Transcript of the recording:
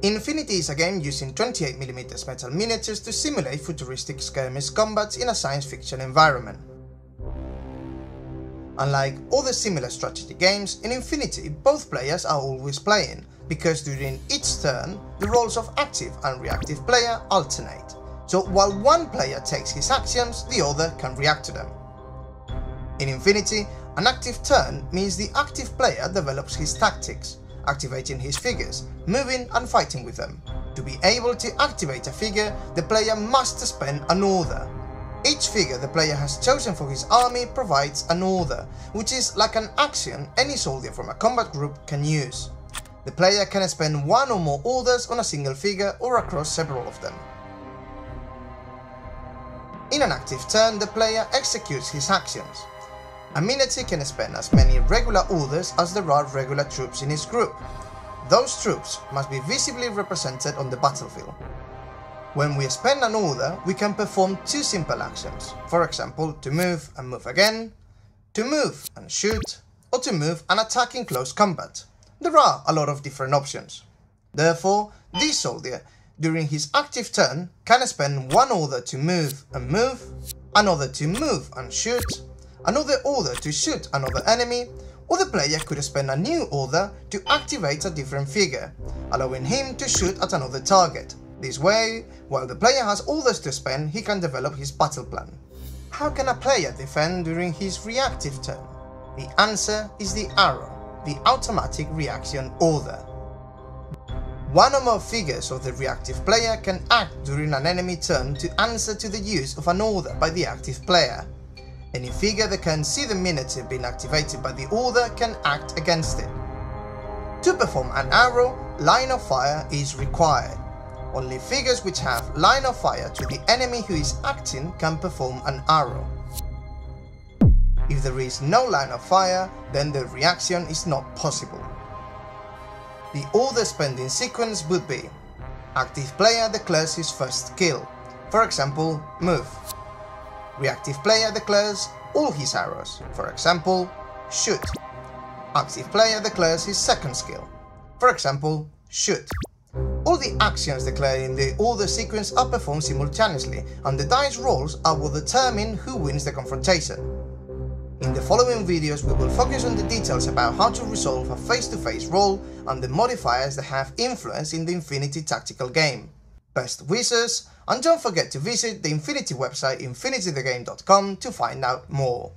Infinity is a game using 28mm metal miniatures to simulate futuristic skirmish combats in a science fiction environment. Unlike other similar strategy games, in Infinity both players are always playing, because during each turn the roles of active and reactive player alternate, so while one player takes his actions, the other can react to them. In Infinity, an active turn means the active player develops his tactics, activating his figures, moving and fighting with them. To be able to activate a figure, the player must spend an order. Each figure the player has chosen for his army provides an order, which is like an action any soldier from a combat group can use. The player can spend one or more orders on a single figure or across several of them. In an active turn, the player executes his actions. A miniature can spend as many regular orders as there are regular troops in his group. Those troops must be visibly represented on the battlefield. When we spend an order, we can perform two simple actions, for example, to move and move again, to move and shoot, or to move and attack in close combat. There are a lot of different options. Therefore, this soldier, during his active turn, can spend one order to move and move, another to move and shoot, another order to shoot another enemy, or the player could spend a new order to activate a different figure, allowing him to shoot at another target. This way, while the player has orders to spend, he can develop his battle plan. How can a player defend during his reactive turn? The answer is the arrow, the automatic reaction order. One or more figures of the reactive player can act during an enemy turn to answer to the use of an order by the active player. Any figure that can see the miniature being activated by the order can act against it. To perform an arrow, line of fire is required. Only figures which have line of fire to the enemy who is acting can perform an arrow. If there is no line of fire, then the reaction is not possible. The order spending sequence would be: active player declares his first skill, for example, move. Reactive player declares all his arrows, for example, shoot. Active player declares his second skill, for example, shoot. All the actions declared in the order sequence are performed simultaneously, and the dice rolls are what determine who wins the confrontation. In the following videos we will focus on the details about how to resolve a face-to-face roll and the modifiers that have influence in the Infinity tactical game. Best wishes, and don't forget to visit the Infinity website infinitythegame.com to find out more.